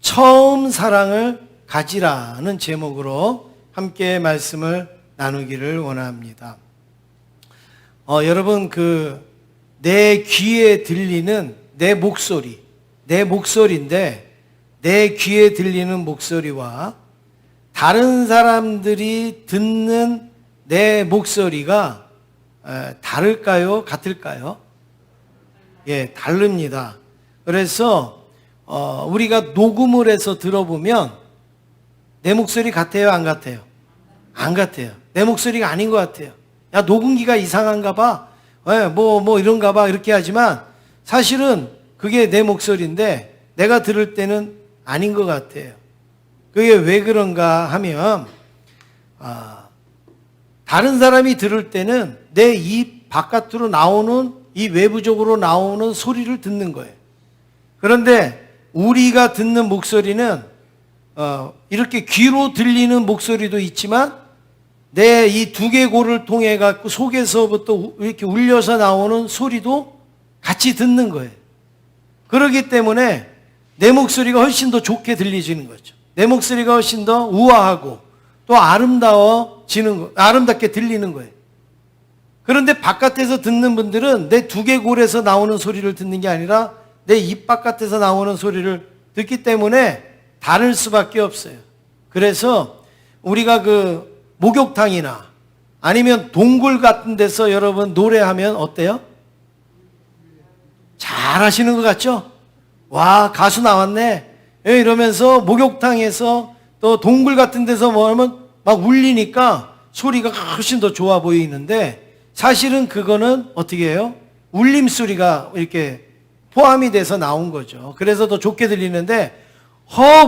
처음 사랑을 가지라는 제목으로 함께 말씀을 나누기를 원합니다. 여러분 내 귀에 들리는 내 목소리인데 내 귀에 들리는 목소리와 다른 사람들이 듣는 내 목소리가 다를까요? 같을까요? 예, 다릅니다. 그래서 우리가 녹음을 해서 들어보면 내 목소리 같아요? 안 같아요? 안 같아요. 내 목소리가 아닌 것 같아요. 야, 녹음기가 이상한가 봐. 뭐 이런가 봐. 이렇게 하지만 사실은 그게 내 목소리인데 내가 들을 때는 아닌 것 같아요. 그게 왜 그런가 하면 다른 사람이 들을 때는 내 입 바깥으로 나오는 이 외부적으로 나오는 소리를 듣는 거예요. 그런데 우리가 듣는 목소리는 이렇게 귀로 들리는 목소리도 있지만 내 이 두개골을 통해 갖고 속에서부터 이렇게 울려서 나오는 소리도 같이 듣는 거예요. 그렇기 때문에 내 목소리가 훨씬 더 좋게 들리지는 거죠. 내 목소리가 훨씬 더 우아하고 또 아름답게 들리는 거예요. 그런데 바깥에서 듣는 분들은 내 두개골에서 나오는 소리를 듣는 게 아니라 내 입 바깥에서 나오는 소리를 듣기 때문에 다를 수밖에 없어요. 그래서 우리가 목욕탕이나 아니면 동굴 같은 데서 여러분 노래하면 어때요? 잘 하시는 것 같죠? 와, 가수 나왔네. 이러면서 목욕탕에서 또 동굴 같은 데서 뭐 하면 막 울리니까 소리가 훨씬 더 좋아 보이는데 사실은 그거는 어떻게 해요? 울림소리가 이렇게 포함이 돼서 나온 거죠. 그래서 더 좋게 들리는데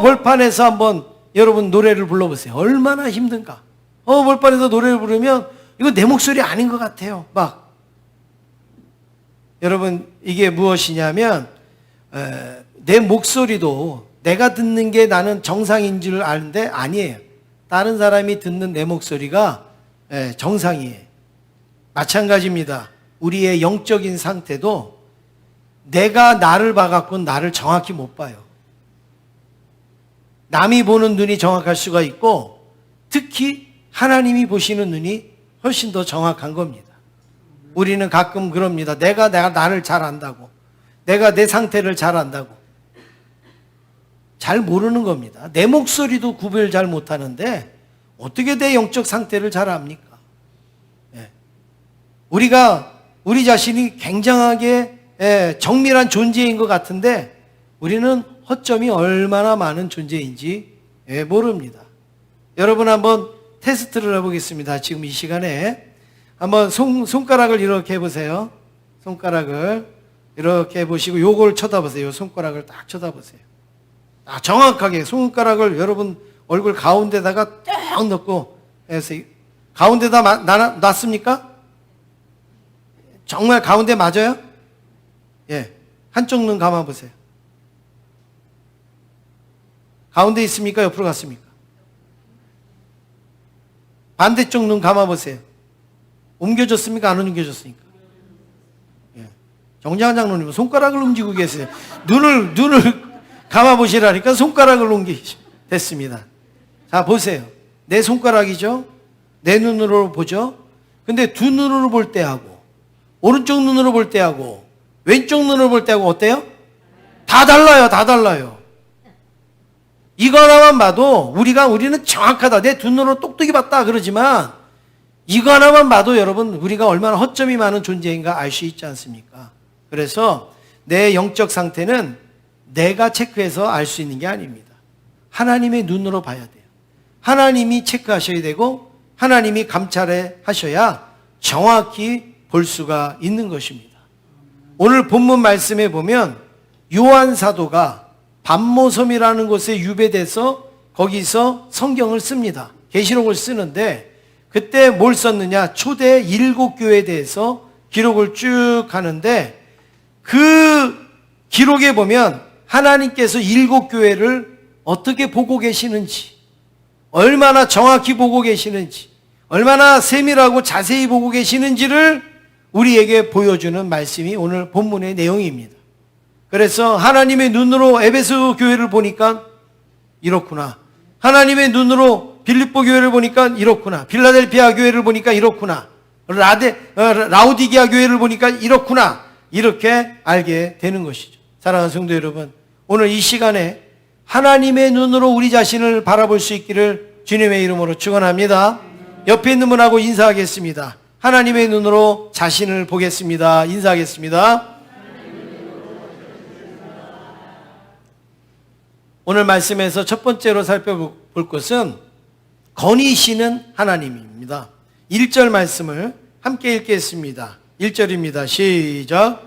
벌판에서 한번 여러분 노래를 불러보세요. 얼마나 힘든가. 벌판에서 노래를 부르면 이거 내 목소리 아닌 것 같아요. 여러분 이게 무엇이냐면 내 목소리도 내가 듣는 게 나는 정상인 줄 아는데 아니에요. 다른 사람이 듣는 내 목소리가 정상이에요. 마찬가지입니다. 우리의 영적인 상태도 내가 나를 봐갖고 나를 정확히 못 봐요. 남이 보는 눈이 정확할 수가 있고 특히 하나님이 보시는 눈이 훨씬 더 정확한 겁니다. 우리는 가끔 그럽니다. 내가 나를 잘 안다고. 내가 내 상태를 잘 안다고. 잘 모르는 겁니다. 내 목소리도 구별 잘 못하는데 어떻게 내 영적 상태를 잘 압니까? 우리 자신이 굉장하게 정밀한 존재인 것 같은데 우리는 허점이 얼마나 많은 존재인지 모릅니다. 여러분 한번 테스트를 해보겠습니다. 지금 이 시간에 한번 손가락을 이렇게 해보세요. 손가락을 이렇게 해보시고 요걸 쳐다보세요. 손가락을 딱 쳐다보세요. 정확하게 손가락을 여러분 얼굴 가운데다가 딱 넣고 해서 가운데다 놨습니까? 정말 가운데 맞아요? 예, 한쪽 눈 감아보세요. 가운데 있습니까? 옆으로 갔습니까? 반대쪽 눈 감아보세요. 옮겨졌습니까? 안 옮겨졌습니까? 예. 정장한 장로님은 손가락을 움직이고 계세요. 눈을 감아보시라니까 손가락을 됐습니다. 자, 보세요. 내 손가락이죠? 내 눈으로 보죠? 근데 두 눈으로 볼 때하고 오른쪽 눈으로 볼 때하고 왼쪽 눈으로 볼 때하고 어때요? 다 달라요. 이거 하나만 봐도 우리는 정확하다. 내 두 눈으로 똑똑히 봤다 그러지만 이거 하나만 봐도 여러분 우리가 얼마나 허점이 많은 존재인가 알 수 있지 않습니까? 그래서 내 영적 상태는 내가 체크해서 알 수 있는 게 아닙니다. 하나님의 눈으로 봐야 돼요. 하나님이 체크하셔야 되고 하나님이 감찰해 하셔야 정확히 볼 수가 있는 것입니다. 오늘 본문 말씀에 보면 요한 사도가 반모섬이라는 곳에 유배돼서 거기서 성경을 씁니다. 계시록을 쓰는데 그때 뭘 썼느냐? 초대 7교회에 대해서 기록을 쭉 하는데 그 기록에 보면 하나님께서 7교회를 어떻게 보고 계시는지, 얼마나 정확히 보고 계시는지, 얼마나 세밀하고 자세히 보고 계시는지를 우리에게 보여주는 말씀이 오늘 본문의 내용입니다. 그래서 하나님의 눈으로 에베소 교회를 보니까 이렇구나. 하나님의 눈으로 빌립보 교회를 보니까 이렇구나. 빌라델피아 교회를 보니까 이렇구나. 라우디게아 교회를 보니까 이렇구나. 이렇게 알게 되는 것이죠. 사랑하는 성도 여러분, 오늘 이 시간에 하나님의 눈으로 우리 자신을 바라볼 수 있기를 주님의 이름으로 축원합니다. 옆에 있는 분하고 인사하겠습니다. 하나님의 눈으로 자신을 보겠습니다. 인사하겠습니다. 오늘 말씀에서 첫 번째로 살펴볼 것은 거니시는 하나님입니다. 1절 말씀을 함께 읽겠습니다. 1절입니다. 시작.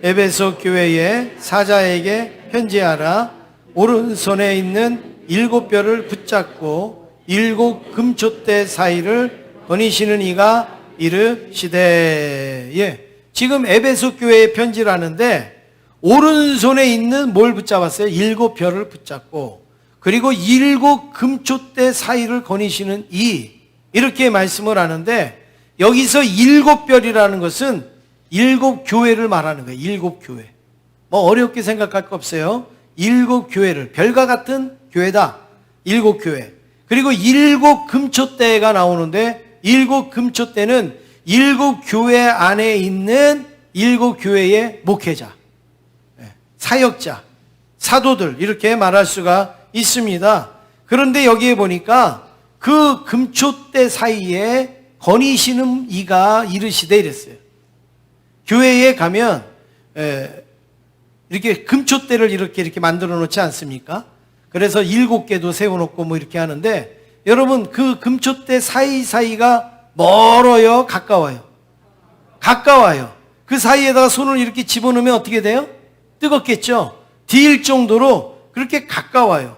에베소 교회의 사자에게 편지하라. 오른손에 있는 7뼈를 붙잡고 7 금촛대 사이를 거니시는 이가 이르시되. 예. 지금 에베소 교회에 편지를 하는데 오른손에 있는 뭘 붙잡았어요? 7뼈를 붙잡고 그리고 7 금촛대 사이를 거니시는 이, 이렇게 말씀을 하는데 여기서 7뼈이라는 것은 7 교회를 말하는 거예요. 7 교회. 뭐 어렵게 생각할 거 없어요. 7 교회를, 별과 같은 교회다. 7 교회. 그리고 7 금촛대가 나오는데 7 금촛대는 7 교회 안에 있는 7 교회의 목회자, 사역자, 사도들, 이렇게 말할 수가 있습니다. 그런데 여기에 보니까 그 금촛대 사이에 거니시는 이가 이르시되 이랬어요. 교회에 가면 이렇게 금촛대를 이렇게 만들어 놓지 않습니까? 그래서 7개도 세워놓고 뭐 이렇게 하는데, 여러분 그 금촛대 사이사이가 멀어요? 가까워요? 가까워요. 그 사이에다가 손을 이렇게 집어넣으면 어떻게 돼요? 뜨겁겠죠? 뒤일 정도로 그렇게 가까워요.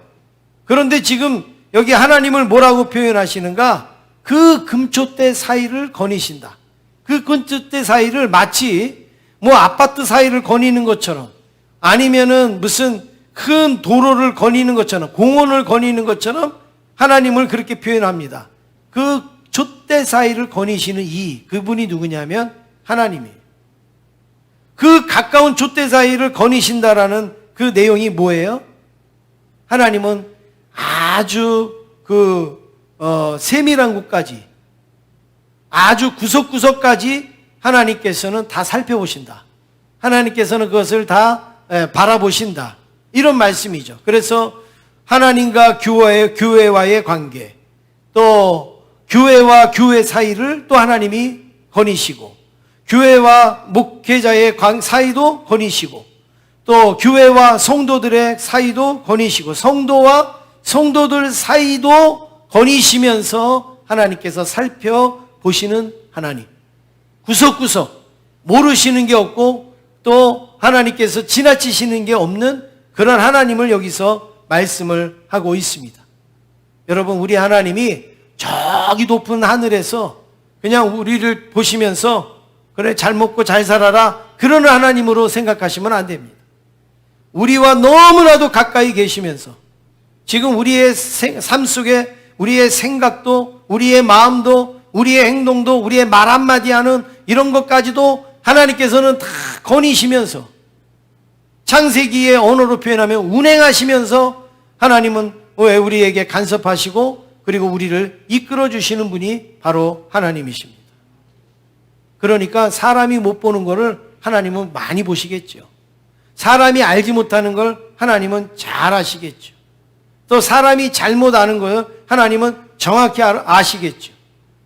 그런데 지금 여기 하나님을 뭐라고 표현하시는가? 그 금촛대 사이를 거니신다. 그 금촛대 사이를 마치 뭐 아파트 사이를 거니는 것처럼, 아니면은 무슨 큰 도로를 거니는 것처럼, 공원을 거니는 것처럼 하나님을 그렇게 표현합니다. 그 촛대 사이를 거니시는 그분이 누구냐면 하나님이에요. 그 가까운 촛대 사이를 거니신다라는 그 내용이 뭐예요? 하나님은 아주 세밀한 곳까지, 아주 구석구석까지 하나님께서는 다 살펴보신다. 하나님께서는 그것을 다 바라보신다. 이런 말씀이죠. 그래서 하나님과 교회와의 관계, 또 교회와 교회 사이를 또 하나님이 거니시고, 교회와 목회자의 사이도 거니시고, 또 교회와 성도들의 사이도 거니시고, 성도와 성도들 사이도 거니시면서 하나님께서 살펴보시는 하나님. 구석구석 모르시는 게 없고 또 하나님께서 지나치시는 게 없는 그런 하나님을 여기서 말씀을 하고 있습니다. 여러분, 우리 하나님이 저기 높은 하늘에서 그냥 우리를 보시면서 그래 잘 먹고 잘 살아라 그러는 하나님으로 생각하시면 안 됩니다. 우리와 너무나도 가까이 계시면서 지금 우리의 삶 속에 우리의 생각도, 우리의 마음도, 우리의 행동도, 우리의 말 한마디 하는 이런 것까지도 하나님께서는 다 거니시면서, 창세기의 언어로 표현하면 운행하시면서 하나님은 왜 우리에게 간섭하시고 그리고 우리를 이끌어 주시는 분이 바로 하나님이십니다. 그러니까 사람이 못 보는 거를 하나님은 많이 보시겠죠. 사람이 알지 못하는 걸 하나님은 잘 아시겠죠. 또 사람이 잘못 아는 걸 하나님은 정확히 아시겠죠.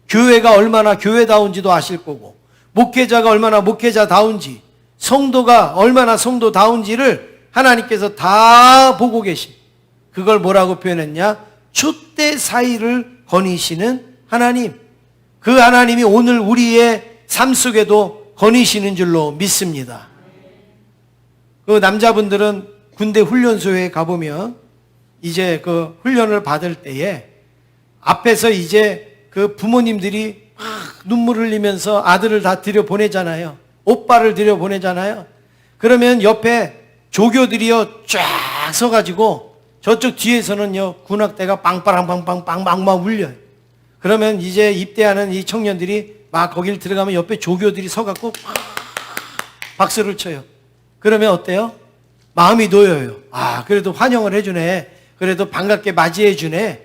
교회가 얼마나 교회다운지도 아실 거고, 목회자가 얼마나 목회자다운지, 성도가 얼마나 성도다운지를 하나님께서 다 보고 계신, 그걸 뭐라고 표현했냐? 촛대 사이를 거니시는 하나님. 그 하나님이 오늘 우리의 삶 속에도 거니시는 줄로 믿습니다. 그 남자분들은 군대 훈련소에 가보면 이제 그 훈련을 받을 때에 앞에서 이제 그 부모님들이 막 눈물 흘리면서 아들을 다 들여보내잖아요. 오빠를 들여보내잖아요. 그러면 옆에 조교들이요 쫙 서가지고 저쪽 뒤에서는요 군악대가 빵빵빵빵빵빵 울려요. 그러면 이제 입대하는 이 청년들이 막 거길 들어가면 옆에 조교들이 서갖고 박수를 쳐요. 그러면 어때요? 마음이 놓여요. 아, 그래도 환영을 해주네. 그래도 반갑게 맞이해 주네.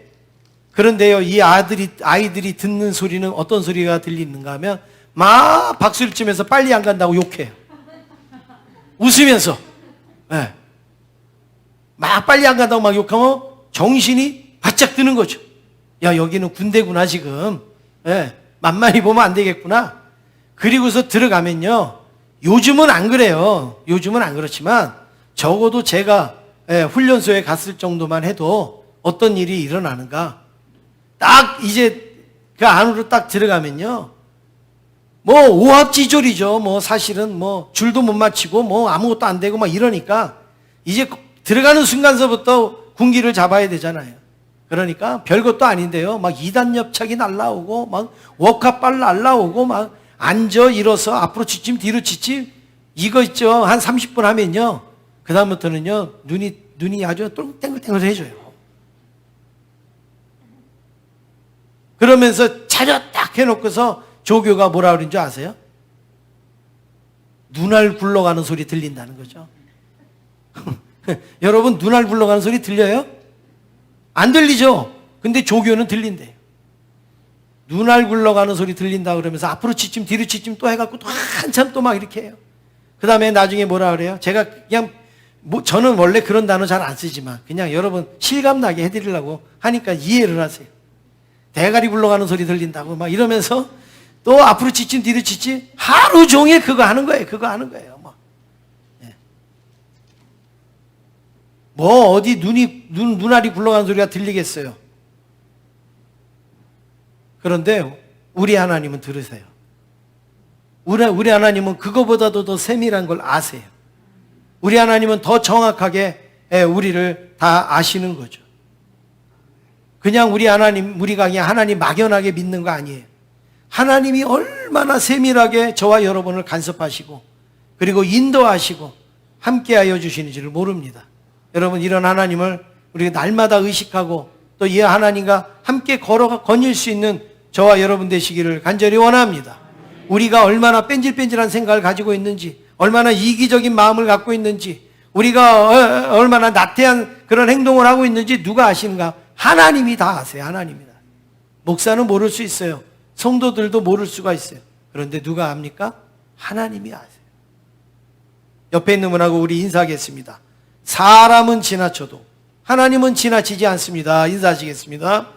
그런데요, 이 아이들이 듣는 소리는 어떤 소리가 들리는가 하면 막 박수를 치면서 빨리 안 간다고 욕해요. 웃으면서. 네. 막 빨리 안 간다고 막 욕하면 정신이 바짝 드는 거죠. 야, 여기는 군대구나 지금. 네. 만만히 보면 안 되겠구나. 그리고서 들어가면요, 요즘은 안 그래요. 요즘은 안 그렇지만 적어도 제가 훈련소에 갔을 정도만 해도 어떤 일이 일어나는가, 딱 이제 그 안으로 딱 들어가면요, 뭐 오합지졸이죠. 뭐 사실은 뭐 줄도 못 맞추고 뭐 아무것도 안 되고 막 이러니까 이제 들어가는 순간서부터 군기를 잡아야 되잖아요. 그러니까 별것도 아닌데요, 막 2단 옆차기 날라오고 막 워카빨 날라오고 막 앉아 일어서 앞으로 지침 뒤로 지침 이거 있죠. 한 30분 하면요, 그 다음부터는요 눈이 아주 땡글땡글해져요. 그러면서 차려 딱 해놓고서 조교가 뭐라 그러는 줄 아세요? 눈알 굴러가는 소리 들린다는 거죠. 여러분, 눈알 굴러가는 소리 들려요? 안 들리죠? 근데 조교는 들린대요. 눈알 굴러가는 소리 들린다 그러면서 앞으로 지침 뒤로 지침 또 해갖고 또 한참 또 막 이렇게 해요. 그 다음에 나중에 뭐라 그래요? 제가 그냥 저는 원래 그런 단어 잘 안 쓰지만 그냥 여러분 실감나게 해드리려고 하니까 이해를 하세요. 대가리 굴러가는 소리 들린다고 막 이러면서 또 앞으로 지침 뒤로 지침 하루 종일 그거 하는 거예요. 그거 하는 거예요. 뭐 어디 눈알이 굴러가는 소리가 들리겠어요. 그런데 우리 하나님은 들으세요. 우리 하나님은 그거보다도 더 세밀한 걸 아세요. 우리 하나님은 더 정확하게 우리를 다 아시는 거죠. 그냥 우리가 그냥 하나님 막연하게 믿는 거 아니에요. 하나님이 얼마나 세밀하게 저와 여러분을 간섭하시고 그리고 인도하시고 함께하여 주시는지를 모릅니다. 여러분, 이런 하나님을 우리가 날마다 의식하고 또 이 하나님과 함께 거닐 수 있는 저와 여러분 되시기를 간절히 원합니다. 우리가 얼마나 뺀질뺀질한 생각을 가지고 있는지, 얼마나 이기적인 마음을 갖고 있는지, 우리가 얼마나 나태한 그런 행동을 하고 있는지 누가 아시는가? 하나님이 다 아세요. 하나님이 다. 목사는 모를 수 있어요. 성도들도 모를 수가 있어요. 그런데 누가 압니까? 하나님이 아세요. 옆에 있는 분하고 우리 인사하겠습니다. 사람은 지나쳐도 하나님은 지나치지 않습니다. 인사하시겠습니다.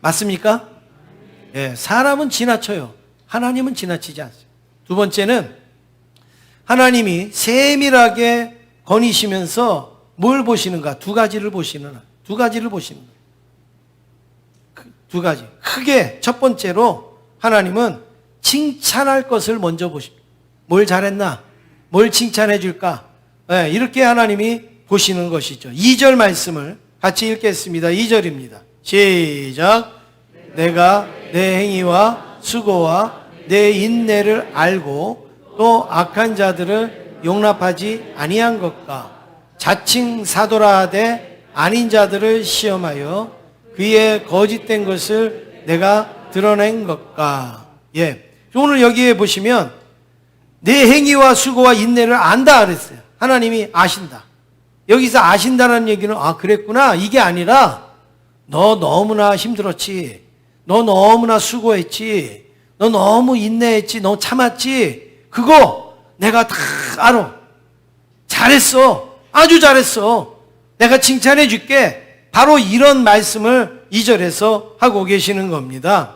맞습니까? 예, 사람은 지나쳐요. 하나님은 지나치지 않습니다. 두 번째는 하나님이 세밀하게 거니시면서 뭘 보시는가? 두 가지를 보시는 거예요. 두 가지. 크게 첫 번째로 하나님은 칭찬할 것을 먼저 보십니다. 뭘 잘했나? 뭘 칭찬해 줄까? 네, 이렇게 하나님이 보시는 것이죠. 2절 말씀을 같이 읽겠습니다. 2절입니다. 시작. 내가 내 행위와 수고와 내 인내를 알고 또 악한 자들을 용납하지 아니한 것과 자칭 사도라 하되 아닌 자들을 시험하여 그의 거짓된 것을 내가 드러낸 것과. 예, 오늘 여기에 보시면 내 행위와 수고와 인내를 안다 그랬어요. 하나님이 아신다. 여기서 아신다는 얘기는 그랬구나 이게 아니라 너 너무나 힘들었지, 너 너무나 수고했지, 너 너무 인내했지, 너 참았지, 그거 내가 다 알아. 잘했어. 아주 잘했어. 내가 칭찬해 줄게. 바로 이런 말씀을 2절에서 하고 계시는 겁니다.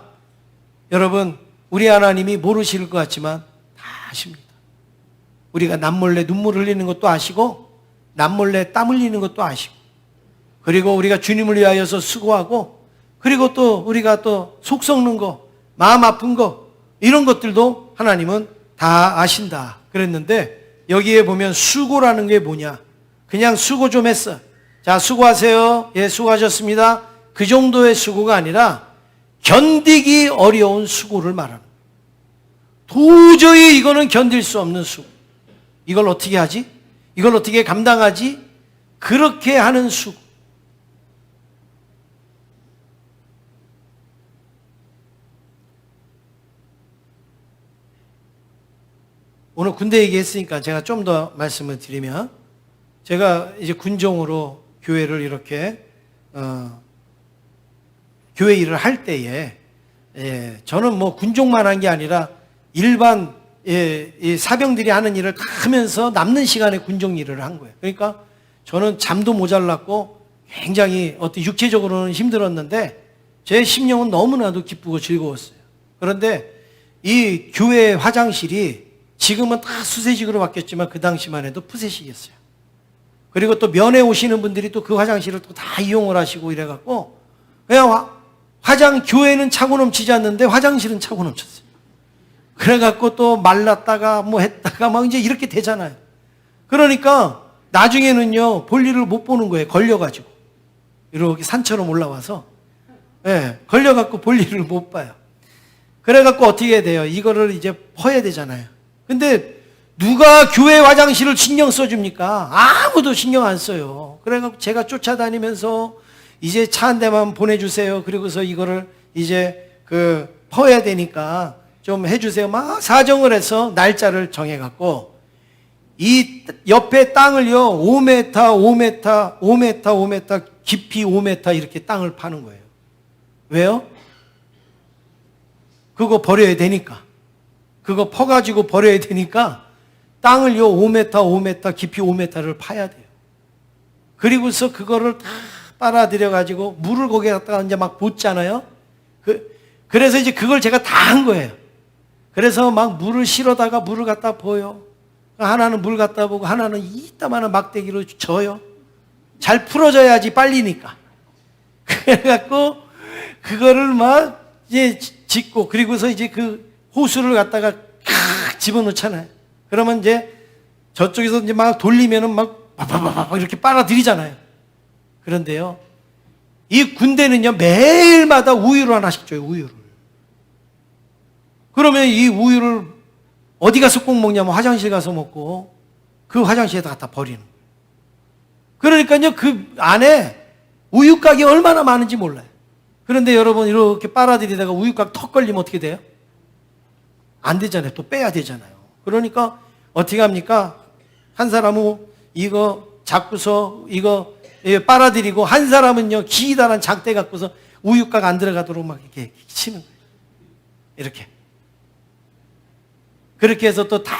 여러분, 우리 하나님이 모르실 것 같지만 다 아십니다. 우리가 남몰래 눈물 흘리는 것도 아시고 남몰래 땀 흘리는 것도 아시고, 그리고 우리가 주님을 위하여서 수고하고, 그리고 또 우리가 또 속 썩는 거, 마음 아픈 거, 이런 것들도 하나님은 다 아신다 그랬는데, 여기에 보면 수고라는 게 뭐냐? 그냥 수고 좀 했어. 자, 수고하세요. 예, 수고하셨습니다. 그 정도의 수고가 아니라 견디기 어려운 수고를 말하는, 도저히 이거는 견딜 수 없는 수고. 이걸 어떻게 하지? 이걸 어떻게 감당하지? 그렇게 하는 수고. 오늘 군대 얘기했으니까 제가 좀 더 말씀을 드리면, 제가 이제 군종으로 교회를 이렇게 교회 일을 할 때에 저는 뭐 군종만 한 게 아니라 일반 이 사병들이 하는 일을 다 하면서 남는 시간에 군종 일을 한 거예요. 그러니까 저는 잠도 모자랐고 굉장히 어떤 육체적으로는 힘들었는데 제 심령은 너무나도 기쁘고 즐거웠어요. 그런데 이 교회 화장실이 지금은 다 수세식으로 바뀌었지만 그 당시만 해도 푸세식이었어요. 그리고 또 면회 오시는 분들이 또 그 화장실을 또 다 이용을 하시고 이래갖고 그냥 교회는 차고 넘치지 않는데 화장실은 차고 넘쳤어요. 그래갖고 또 말랐다가 뭐 했다가 막 이제 이렇게 되잖아요. 그러니까 나중에는요 볼일을 못 보는 거예요. 걸려가지고 이렇게 산처럼 올라와서 걸려갖고 볼일을 못 봐요. 그래갖고 어떻게 돼요? 이거를 이제 퍼야 되잖아요. 근데 누가 교회 화장실을 신경 써줍니까? 아무도 신경 안 써요. 그래갖고 제가 쫓아다니면서 이제 차 한 대만 보내주세요. 그리고서 이거를 이제 퍼야 되니까 좀 해주세요. 막 사정을 해서 날짜를 정해갖고 이 옆에 땅을요 5m, 5m, 5m, 5m, 깊이 5m 이렇게 땅을 파는 거예요. 왜요? 그거 버려야 되니까. 그거 퍼가지고 버려야 되니까 땅을요 5m, 5m, 깊이 5m를 파야 돼요. 그리고서 그거를 다 빨아들여가지고 물을 거기에 갖다가 이제 막 붓잖아요. 그래서 이제 그걸 제가 다 한 거예요. 그래서 막 물을 실어다가 물을 갖다 부어요. 하나는 물 갖다 보고 하나는 이따만한 막대기로 져요. 잘 풀어져야지 빨리니까. 그래갖고 그거를 막 이제 짓고 그리고서 이제 그 호수를 갖다가 집어넣잖아요. 그러면 이제 저쪽에서 이제 막 돌리면은 막 이렇게 빨아들이잖아요. 그런데요, 이 군대는요 매일마다 우유를 하나씩 줘요. 우유를. 그러면 이 우유를 어디 가서 꼭 먹냐면 화장실 가서 먹고 그 화장실에다 갖다 버리는 거예요. 그러니까요 그 안에 우유곽이 얼마나 많은지 몰라요. 그런데 여러분 이렇게 빨아들이다가 우유곽 턱 걸리면 어떻게 돼요? 안 되잖아요. 또 빼야 되잖아요. 그러니까 어떻게 합니까? 한 사람은 이거 잡고서 이거 빨아들이고 한 사람은요 기다란 장대 갖고서 우유곽 안 들어가도록 막 이렇게 치는 거예요. 이렇게. 그렇게 해서 또 다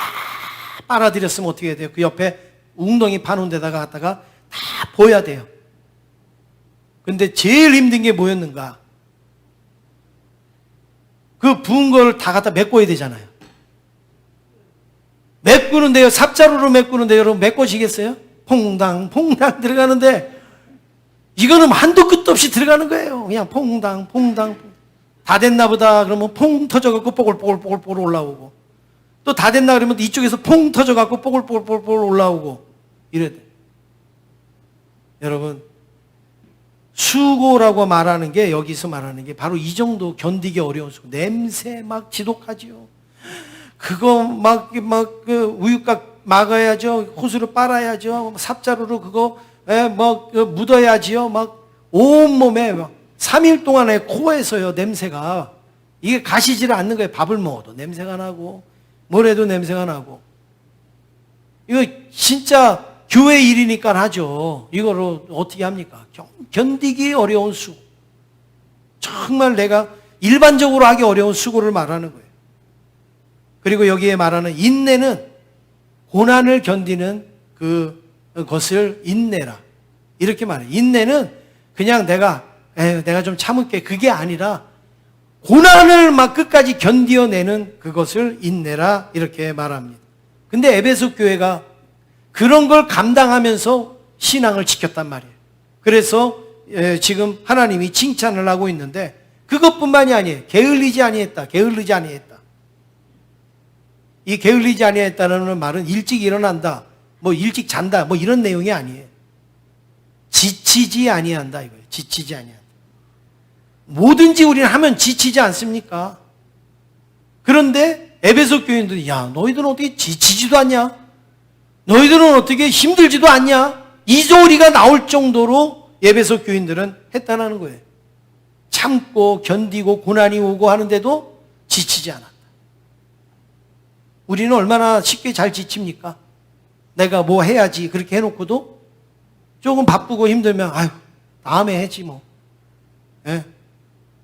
빨아들였으면 어떻게 해야 돼요? 그 옆에 웅덩이 파놓은 데다가 갖다가 다 보여야 돼요. 근데 제일 힘든 게 뭐였는가? 그 부은 거를 다 갖다 메꿔야 되잖아요. 메꾸는데요, 삽자루로 메꾸는데 여러분 메꿔지겠어요? 퐁당 퐁당 들어가는데 이거는 한도 끝도 없이 들어가는 거예요. 그냥 퐁당 퐁당 다 됐나 보다 그러면 퐁 터져갖고 뽀글뽀글 올라오고 또 다 됐나 그러면 이쪽에서 퐁 터져갖고 뽀글뽀글 올라오고 이래 돼. 여러분 수고라고 말하는 게 여기서 말하는 게 바로 이 정도 견디기 어려운 수고. 냄새 막 지독하지요. 그거 그 우유곽 막아야죠. 호수로 빨아야죠. 삽자루로 그거 묻어야지요. 막 온몸에 3일 동안에 코에서요 냄새가 이게 가시지를 않는 거예요. 밥을 먹어도 냄새가 나고 뭘 해도 냄새가 나고. 이거 진짜 교회 일이니까 하죠. 이거를 어떻게 합니까? 견디기 어려운 수고. 정말 내가 일반적으로 하기 어려운 수고를 말하는 거예요. 그리고 여기에 말하는 인내는 고난을 견디는 그것을 인내라. 이렇게 말해요. 인내는 그냥 내가 좀 참을게. 그게 아니라 고난을 막 끝까지 견디어내는 그것을 인내라. 이렇게 말합니다. 근데 에베소 교회가 그런 걸 감당하면서 신앙을 지켰단 말이에요. 그래서 지금 하나님이 칭찬을 하고 있는데 그것뿐만이 아니에요. 게을리지 아니했다. 게을리지 아니했다. 이 게을리지 아니했다는 말은 일찍 일어난다. 뭐 일찍 잔다. 뭐 이런 내용이 아니에요. 지치지 아니한다 이거예요. 지치지 아니한다. 뭐든지 우리는 하면 지치지 않습니까? 그런데 에베소 교인들이 야 너희들은 어떻게 지치지도 않냐? 너희들은 어떻게 힘들지도 않냐? 이 소리가 나올 정도로 에베소 교인들은 했다는 거예요. 참고 견디고 고난이 오고 하는데도 지치지 않았다. 우리는 얼마나 쉽게 잘 지칩니까? 내가 뭐 해야지 그렇게 해놓고도 조금 바쁘고 힘들면 아유 다음에 해지 뭐. 예?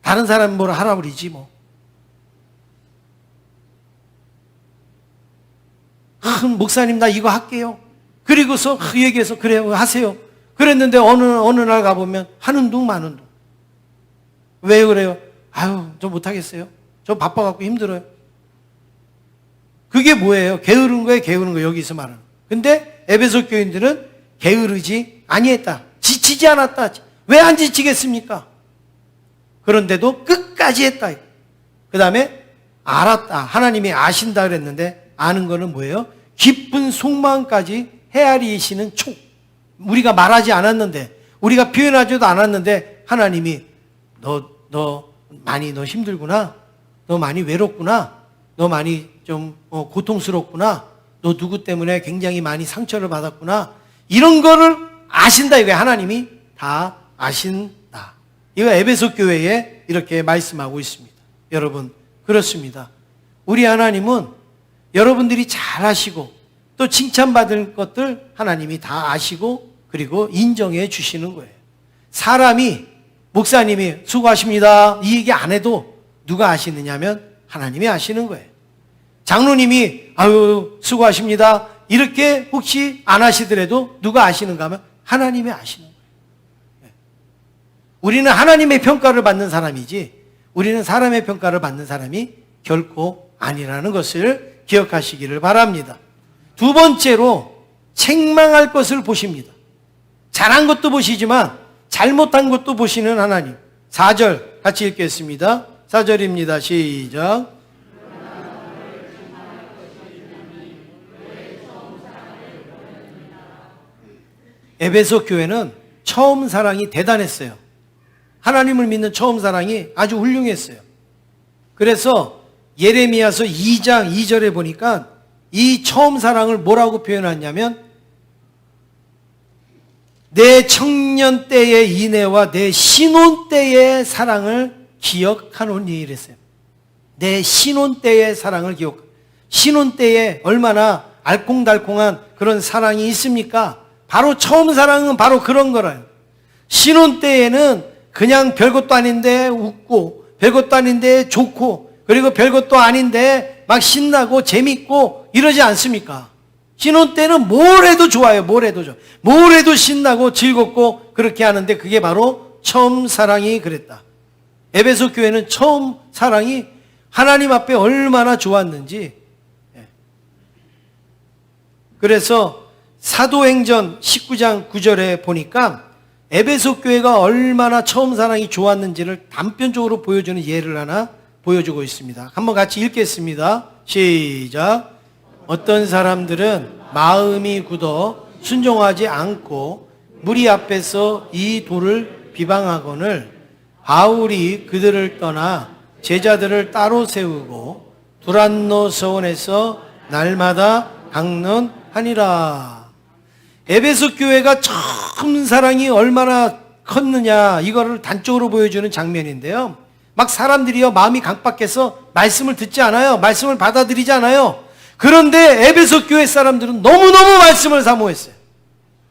다른 사람 뭐라 하라 그러지 뭐. 목사님 나 이거 할게요. 그리고서 얘기해서 그래요 하세요. 그랬는데 어느 날 가보면 하는 둥 마는 둥. 왜 그래요? 아유 저 못하겠어요. 저 바빠갖고 힘들어요. 그게 뭐예요? 게으른 거예요, 게으른 거 여기서 말하는. 근데 에베소 교인들은 게으르지 아니했다. 지치지 않았다. 왜 안 지치겠습니까? 그런데도 끝까지 했다. 그 다음에 알았다. 하나님이 아신다 그랬는데 아는 거는 뭐예요? 깊은 속마음까지 헤아리시는 총. 우리가 말하지 않았는데 우리가 표현하지도 않았는데 하나님이 너 많이 너 힘들구나. 너 많이 외롭구나. 너 많이 좀 고통스럽구나. 너 누구 때문에 굉장히 많이 상처를 받았구나. 이런 거를 아신다 이거예요. 하나님이 다 아신다. 이거 에베소 교회에 이렇게 말씀하고 있습니다. 여러분 그렇습니다. 우리 하나님은 여러분들이 잘 아시고 또 칭찬받을 것들 하나님이 다 아시고 그리고 인정해 주시는 거예요. 사람이 목사님이 수고하십니다 이 얘기 안 해도 누가 아시느냐면 하나님이 아시는 거예요. 장로님이 아유 수고하십니다 이렇게 혹시 안 하시더라도 누가 아시는가 하면 하나님이 아시는 거예요. 우리는 하나님의 평가를 받는 사람이지 우리는 사람의 평가를 받는 사람이 결코 아니라는 것을 기억하시기를 바랍니다. 두 번째로 책망할 것을 보십니다. 잘한 것도 보시지만 잘못한 것도 보시는 하나님. 4절 같이 읽겠습니다. 4절입니다. 시작. 에베소 교회는 처음 사랑이 대단했어요. 하나님을 믿는 처음 사랑이 아주 훌륭했어요. 그래서 예레미야서 2장 2절에 보니까 이 처음 사랑을 뭐라고 표현하냐면 내 청년 때의 인애와 내 신혼 때의 사랑을 기억하노니 이랬어요. 내 신혼 때의 사랑을 신혼 때에 얼마나 알콩달콩한 그런 사랑이 있습니까? 바로 처음 사랑은 바로 그런 거라요. 신혼 때에는 그냥 별것도 아닌데 웃고 별것도 아닌데 좋고 그리고 별것도 아닌데 막 신나고 재밌고 이러지 않습니까? 신혼 때는 뭘 해도 좋아요. 뭘 해도 좋아. 뭘 해도 신나고 즐겁고 그렇게 하는데 그게 바로 처음 사랑이 그랬다. 에베소 교회는 처음 사랑이 하나님 앞에 얼마나 좋았는지. 그래서 사도행전 19장 9절에 보니까 에베소 교회가 얼마나 처음 사랑이 좋았는지를 단편적으로 보여주는 예를 하나 보여주고 있습니다. 한번 같이 읽겠습니다. 시작. 어떤 사람들은 마음이 굳어 순종하지 않고 무리 앞에서 이 돌을 비방하거늘 바울이 그들을 떠나 제자들을 따로 세우고 두란노 서원에서 날마다 강론하니라. 에베소 교회가 처음 사랑이 얼마나 컸느냐 이거를 단적으로 보여주는 장면인데요. 막 사람들이요 마음이 강박해서 말씀을 듣지 않아요. 말씀을 받아들이지 않아요. 그런데 에베소 교회 사람들은 너무너무 말씀을 사모했어요.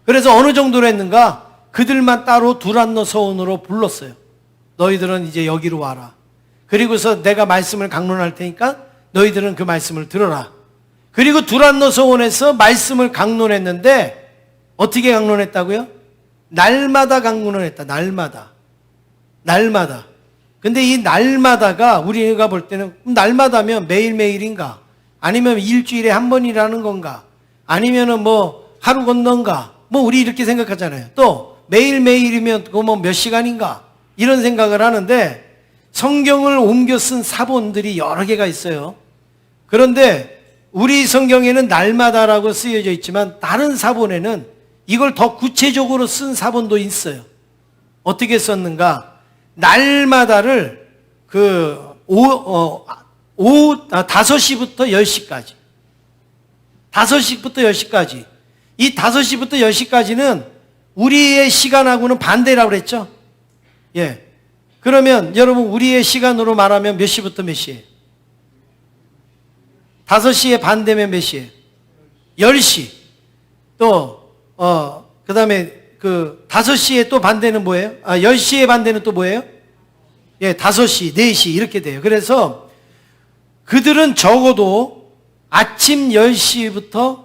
그래서 어느 정도로 했는가? 그들만 따로 두란노 서원으로 불렀어요. 너희들은 이제 여기로 와라. 그리고서 내가 말씀을 강론할 테니까 너희들은 그 말씀을 들어라. 그리고 두란노 서원에서 말씀을 강론했는데 어떻게 강론했다고요? 날마다 강론을 했다. 날마다. 근데 이 날마다가 우리가 볼 때는 날마다면 매일매일인가? 아니면 일주일에 한 번이라는 건가? 아니면은 뭐 하루 건너인가? 뭐 우리 이렇게 생각하잖아요. 또 매일매일이면 그거 뭐 몇 시간인가? 이런 생각을 하는데 성경을 옮겨 쓴 사본들이 여러 개가 있어요. 그런데 우리 성경에는 날마다라고 쓰여져 있지만 다른 사본에는 이걸 더 구체적으로 쓴 사본도 있어요. 어떻게 썼는가? 날마다를 5시부터 10시까지. 5시부터 10시까지. 이 5시부터 10시까지는 우리의 시간하고는 반대라고 그랬죠? 예. 그러면 여러분 우리의 시간으로 말하면 몇 시부터 몇 시예요? 5시에 반 되면 몇 시에? 10시. 또, 그 다음에 5시에 또 반대는 뭐예요? 10시에 반대는 또 뭐예요? 예, 5시, 4시 이렇게 돼요. 그래서 그들은 적어도 아침 10시부터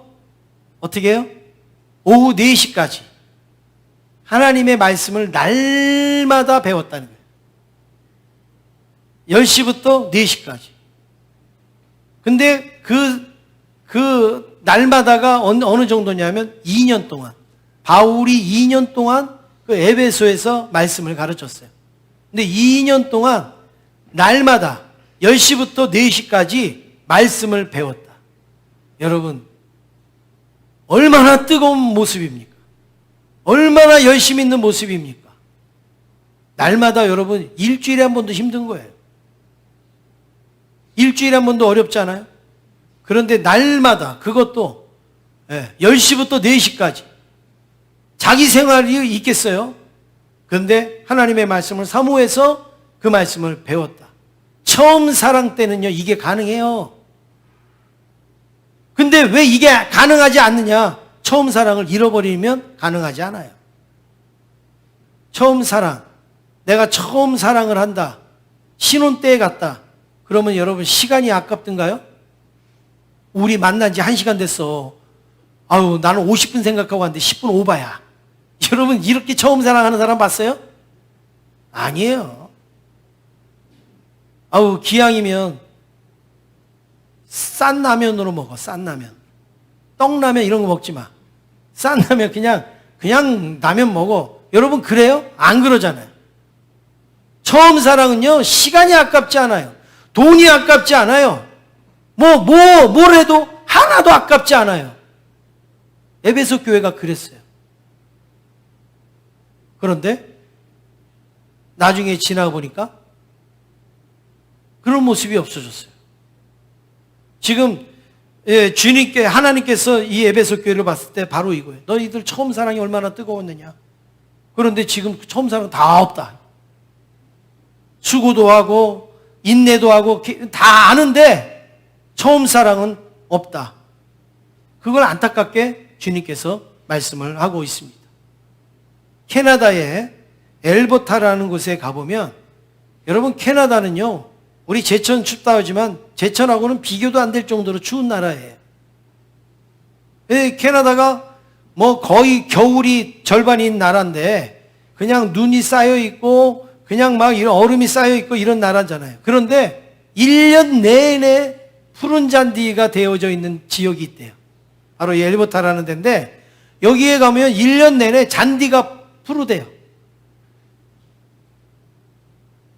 어떻게 해요? 오후 4시까지 하나님의 말씀을 날마다 배웠다는 거예요. 10시부터 4시까지. 근데 그 날마다가 어느 정도냐면 2년 동안. 바울이 2년 동안 그 에베소에서 말씀을 가르쳤어요. 근데 2년 동안 날마다 10시부터 4시까지 말씀을 배웠다. 여러분, 얼마나 뜨거운 모습입니까? 얼마나 열심히 있는 모습입니까? 날마다 여러분, 일주일에 한 번도 힘든 거예요. 일주일에 한 번도 어렵지 않아요? 그런데 날마다 그것도 10시부터 4시까지 자기 생활이 있겠어요? 그런데 하나님의 말씀을 사모해서 그 말씀을 배웠다. 처음 사랑 때는요, 이게 가능해요. 근데 왜 이게 가능하지 않느냐? 처음 사랑을 잃어버리면 가능하지 않아요. 처음 사랑, 내가 처음 사랑을 한다. 신혼 때에 갔다. 그러면 여러분 시간이 아깝던가요? 우리 만난 지 1시간 됐어. 아유, 나는 50분 생각하고 왔는데 10분 오바야. 여러분 이렇게 처음 사랑하는 사람 봤어요? 아니에요. 아우, 기왕이면 싼 라면으로 먹어. 싼 라면. 떡라면 이런 거 먹지 마. 싼 라면 그냥 라면 먹어. 여러분 그래요? 안 그러잖아요. 처음 사랑은요, 시간이 아깝지 않아요. 돈이 아깝지 않아요. 뭘 해도 하나도 아깝지 않아요. 에베소 교회가 그랬어요. 그런데 나중에 지나가 보니까 그런 모습이 없어졌어요. 지금 주님께, 하나님께서 이 에베소 교회를 봤을 때 바로 이거예요. 너희들 처음 사랑이 얼마나 뜨거웠느냐. 그런데 지금 처음 사랑 다 없다. 수고도 하고 인내도 하고 다 아는데 처음 사랑은 없다. 그걸 안타깝게 주님께서 말씀을 하고 있습니다. 캐나다의 엘버타라는 곳에 가보면, 여러분 캐나다는요, 우리 제천 춥다 하지만 제천하고는 비교도 안 될 정도로 추운 나라예요. 캐나다가 거의 겨울이 절반인 나라인데 그냥 눈이 쌓여 있고 그냥 막 이런 얼음이 쌓여 있고 이런 나라잖아요. 그런데 1년 내내 푸른 잔디가 되어져 있는 지역이 있대요. 바로 엘버타라는 데인데 여기에 가면 1년 내내 잔디가 푸르대요.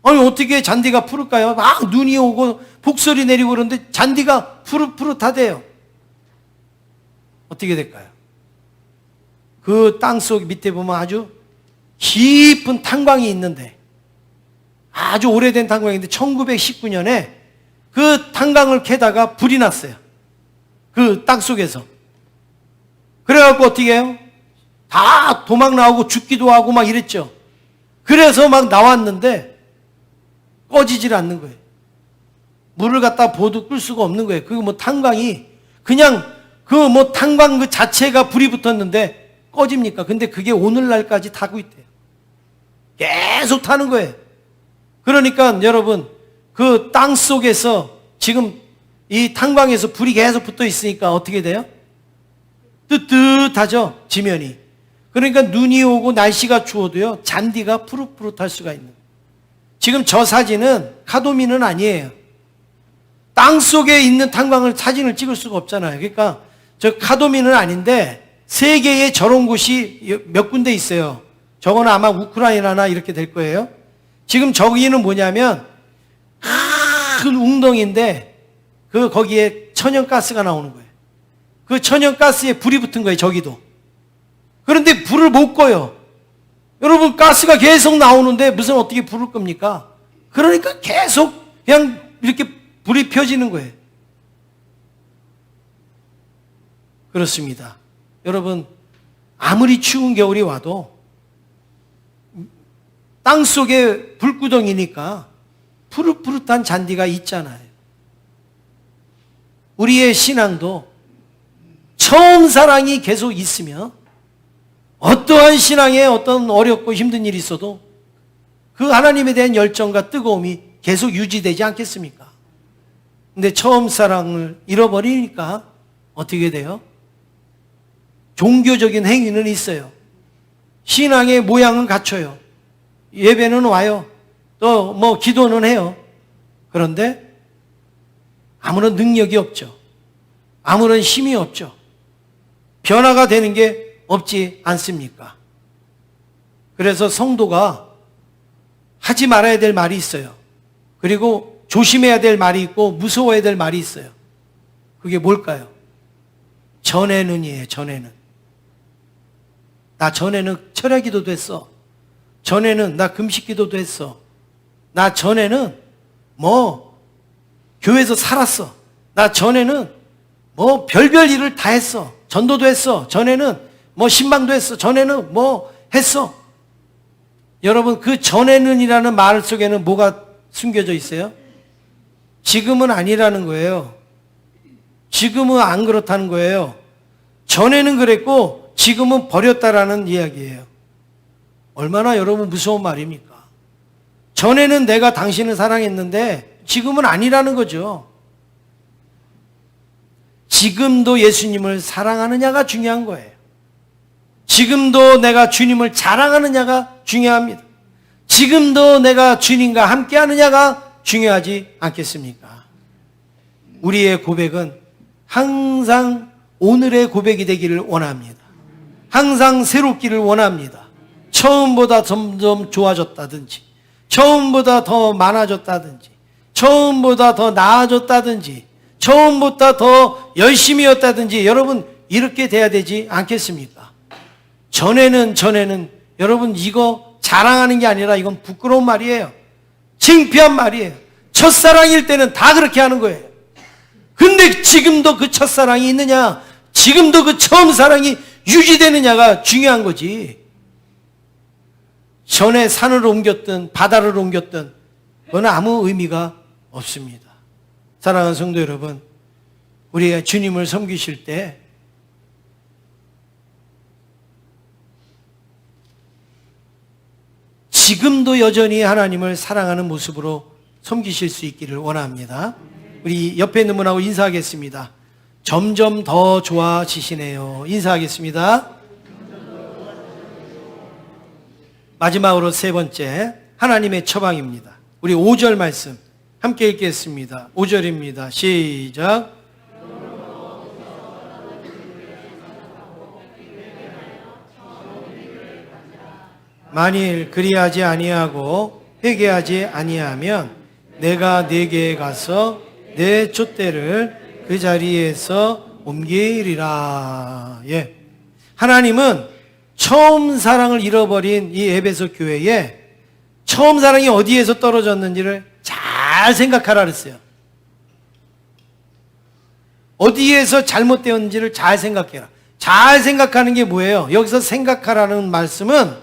아니 어떻게 잔디가 푸를까요? 막 눈이 오고 폭설이 내리고 그러는데 잔디가 푸릇푸릇하대요. 어떻게 될까요? 그 땅속 밑에 보면 아주 깊은 탄광이 있는데, 아주 오래된 탄광인데 1919년에 그 탄광을 캐다가 불이 났어요. 그 땅속에서. 그래갖고 어떻게 해요? 다 도망 나오고 죽기도 하고 막 이랬죠. 그래서 막 나왔는데 꺼지질 않는 거예요. 물을 갖다 보도 끌 수가 없는 거예요. 그 탄광이 그냥 탄광 그 자체가 불이 붙었는데 꺼집니까? 근데 그게 오늘날까지 타고 있대요. 계속 타는 거예요. 그러니까 여러분 그 땅 속에서 지금 이 탄광에서 불이 계속 붙어 있으니까 어떻게 돼요? 뜨뜻하죠, 지면이. 그러니까 눈이 오고 날씨가 추워도요, 잔디가 푸릇푸릇할 수가 있는 거예요. 지금 저 사진은 카도미는 아니에요. 땅 속에 있는 탄광을 사진을 찍을 수가 없잖아요. 그러니까 저 카도미는 아닌데 세계에 저런 곳이 몇 군데 있어요. 저거는 아마 우크라이나나 이렇게 될 거예요. 지금 저기는 뭐냐면 큰 웅덩이인데 거기에 천연가스가 나오는 거예요. 그 천연가스에 불이 붙은 거예요, 저기도. 그런데 불을 못 꺼요. 여러분 가스가 계속 나오는데 무슨 어떻게 불을 겁니까? 그러니까 계속 그냥 이렇게 불이 펴지는 거예요. 그렇습니다. 여러분 아무리 추운 겨울이 와도 땅속에 불구덩이니까 푸릇푸릇한 잔디가 있잖아요. 우리의 신앙도 처음 사랑이 계속 있으면 어떠한 신앙에 어떤 어렵고 힘든 일이 있어도 그 하나님에 대한 열정과 뜨거움이 계속 유지되지 않겠습니까? 근데 처음 사랑을 잃어버리니까 어떻게 돼요? 종교적인 행위는 있어요. 신앙의 모양은 갖춰요. 예배는 와요. 또 뭐 기도는 해요. 그런데 아무런 능력이 없죠. 아무런 힘이 없죠. 변화가 되는 게 없지 않습니까? 그래서 성도가 하지 말아야 될 말이 있어요. 그리고 조심해야 될 말이 있고 무서워야 될 말이 있어요. 그게 뭘까요? 전에는이에요. 전에는. 나 전에는 철야기도도 했어. 전에는 나 금식기도도 했어. 나 전에는 뭐 교회에서 살았어. 나 전에는 뭐 별별 일을 다 했어. 전도도 했어. 전에는 뭐 신방도 했어. 전에는 뭐 했어. 여러분, 그 전에는이라는 말 속에는 뭐가 숨겨져 있어요? 지금은 아니라는 거예요. 지금은 안 그렇다는 거예요. 전에는 그랬고 지금은 버렸다라는 이야기예요. 얼마나 여러분 무서운 말입니까? 전에는 내가 당신을 사랑했는데 지금은 아니라는 거죠. 지금도 예수님을 사랑하느냐가 중요한 거예요. 지금도 내가 주님을 자랑하느냐가 중요합니다. 지금도 내가 주님과 함께 하느냐가 중요하지 않겠습니까? 우리의 고백은 항상 오늘의 고백이 되기를 원합니다. 항상 새롭기를 원합니다. 처음보다 점점 좋아졌다든지, 처음보다 더 많아졌다든지, 처음보다 더 나아졌다든지, 처음보다 더 열심히였다든지, 여러분 이렇게 돼야 되지 않겠습니까? 전에는 여러분 이거 자랑하는 게 아니라 이건 부끄러운 말이에요. 창피한 말이에요. 첫사랑일 때는 다 그렇게 하는 거예요. 근데 지금도 그 첫사랑이 있느냐, 지금도 그 처음 사랑이 유지되느냐가 중요한 거지. 전에 산을 옮겼든 바다를 옮겼든 그건 아무 의미가 없습니다. 사랑하는 성도 여러분, 우리가 주님을 섬기실 때 지금도 여전히 하나님을 사랑하는 모습으로 섬기실 수 있기를 원합니다. 우리 옆에 있는 분하고 인사하겠습니다. 점점 더 좋아지시네요. 인사하겠습니다. 마지막으로 세 번째, 하나님의 처방입니다. 우리 5절 말씀 함께 읽겠습니다. 5절입니다. 시작. 만일 그리하지 아니하고 회개하지 아니하면 내가 네게 가서 내 촛대를 그 자리에서 옮기리라. 예. 하나님은 처음 사랑을 잃어버린 이 에베소 교회에 처음 사랑이 어디에서 떨어졌는지를 잘 생각하라 그랬어요. 어디에서 잘못되었는지를 잘 생각해라. 잘 생각하는 게 뭐예요? 여기서 생각하라는 말씀은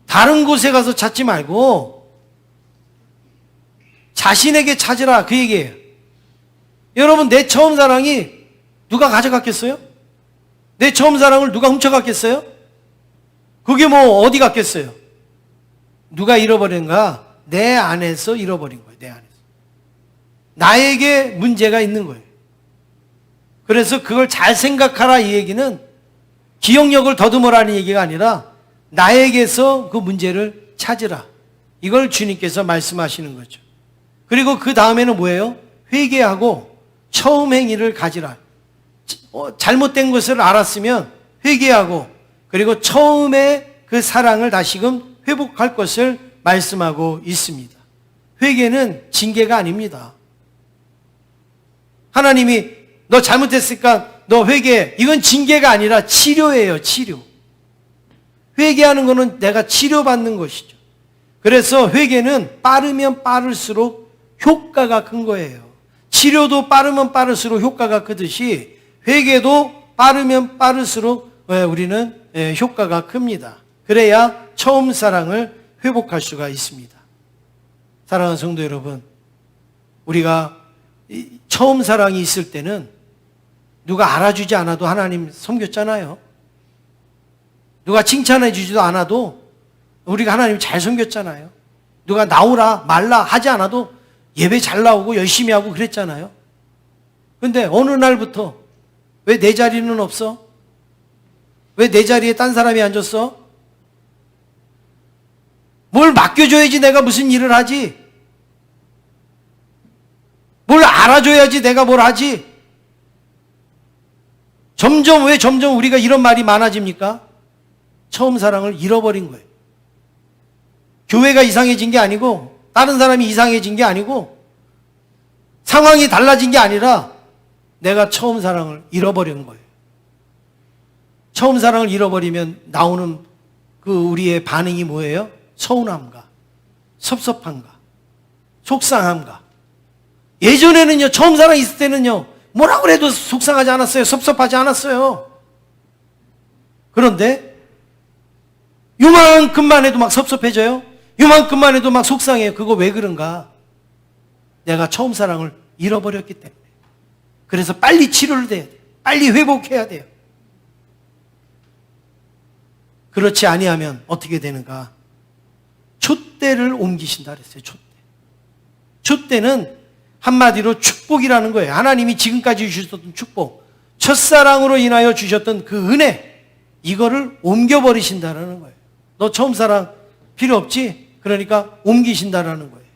다른 곳에 가서 찾지 말고 자신에게 찾으라, 그 얘기예요. 여러분, 내 처음 사랑이 누가 가져갔겠어요? 내 처음 사랑을 누가 훔쳐갔겠어요? 그게 뭐 어디 갔겠어요? 누가 잃어버린가? 내 안에서 잃어버린 거예요. 내 안에서. 나에게 문제가 있는 거예요. 그래서 그걸 잘 생각하라, 이 얘기는 기억력을 더듬으라는 얘기가 아니라 나에게서 그 문제를 찾으라, 이걸 주님께서 말씀하시는 거죠. 그리고 그 다음에는 뭐예요? 회개하고 처음 행위를 가지라. 잘못된 것을 알았으면 회개하고 그리고 처음에 그 사랑을 다시금 회복할 것을 말씀하고 있습니다. 회개는 징계가 아닙니다. 하나님이 너 잘못했으니까 너 회개해, 이건 징계가 아니라 치료예요. 치료. 회개하는 것은 내가 치료받는 것이죠. 그래서 회개는 빠르면 빠를수록 효과가 큰 거예요. 치료도 빠르면 빠를수록 효과가 크듯이 회개도 빠르면 빠를수록 우리는 효과가 큽니다. 그래야 처음 사랑을 회복할 수가 있습니다. 사랑하는 성도 여러분, 우리가 처음 사랑이 있을 때는 누가 알아주지 않아도 하나님 섬겼잖아요. 누가 칭찬해 주지도 않아도 우리가 하나님 잘 섬겼잖아요. 누가 나오라 말라 하지 않아도 예배 잘 나오고 열심히 하고 그랬잖아요. 근데 어느 날부터 왜 내 자리는 없어? 왜 내 자리에 딴 사람이 앉았어? 뭘 맡겨줘야지 내가 무슨 일을 하지? 뭘 알아줘야지 내가 뭘 하지? 왜 점점 우리가 이런 말이 많아집니까? 처음 사랑을 잃어버린 거예요. 교회가 이상해진 게 아니고 다른 사람이 이상해진 게 아니고 상황이 달라진 게 아니라 내가 처음 사랑을 잃어버린 거예요. 처음 사랑을 잃어버리면 나오는 그 우리의 반응이 뭐예요? 서운함과 섭섭함과 속상함과. 예전에는요, 처음 사랑 있을 때는요, 뭐라고 해도 속상하지 않았어요. 섭섭하지 않았어요. 그런데 요만큼만 해도 막 섭섭해져요. 요만큼만 해도 막 속상해요. 그거 왜 그런가? 내가 처음 사랑을 잃어버렸기 때문에. 그래서 빨리 치료를 해야 돼요. 빨리 회복해야 돼요. 그렇지 아니하면 어떻게 되는가? 촛대를 옮기신다 그랬어요. 촛대는 한마디로 축복이라는 거예요. 하나님이 지금까지 주셨던 축복, 첫사랑으로 인하여 주셨던 그 은혜, 이거를 옮겨버리신다는 거예요. 너 처음 사랑 필요 없지? 그러니까 옮기신다는 거예요.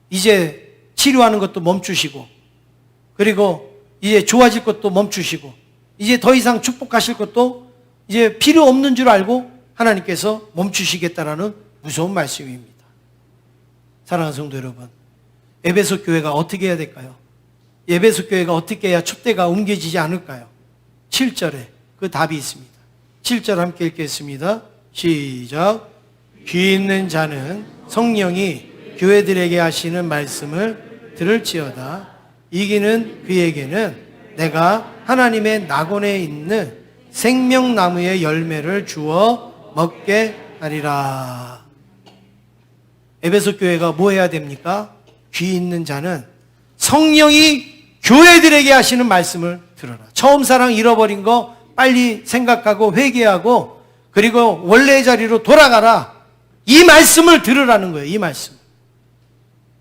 이제 치료하는 것도 멈추시고, 그리고 이제 좋아질 것도 멈추시고, 이제 더 이상 축복하실 것도 이제 필요 없는 줄 알고 하나님께서 멈추시겠다라는 무서운 말씀입니다. 사랑하는 성도 여러분, 에베소 교회가 어떻게 해야 될까요? 에베소 교회가 어떻게 해야 촛대가 옮겨지지 않을까요? 7절에 그 답이 있습니다. 7절 함께 읽겠습니다. 시작. 귀 있는 자는 성령이 교회들에게 하시는 말씀을 들을지어다. 이기는 그에게는 내가 하나님의 낙원에 있는 생명나무의 열매를 주어 먹게 하리라. 에베소 교회가 뭐 해야 됩니까? 귀 있는 자는 성령이 교회들에게 하시는 말씀을 들어라. 처음 사랑 잃어버린 거 빨리 생각하고 회개하고 그리고 원래의 자리로 돌아가라. 이 말씀을 들으라는 거예요. 이 말씀.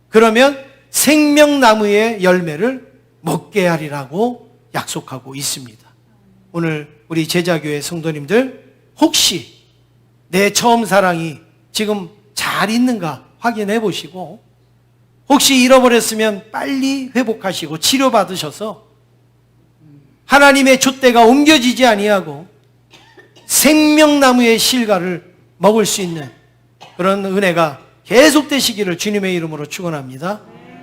그러면 생명나무의 열매를 먹게 하리라고 약속하고 있습니다. 오늘 우리 제자교회 성도님들, 혹시 내 처음 사랑이 지금 잘 있는가 확인해 보시고, 혹시 잃어버렸으면 빨리 회복하시고 치료받으셔서 하나님의 촛대가 옮겨지지 아니하고 생명나무의 실과를 먹을 수 있는 그런 은혜가 계속되시기를 주님의 이름으로 축원합니다.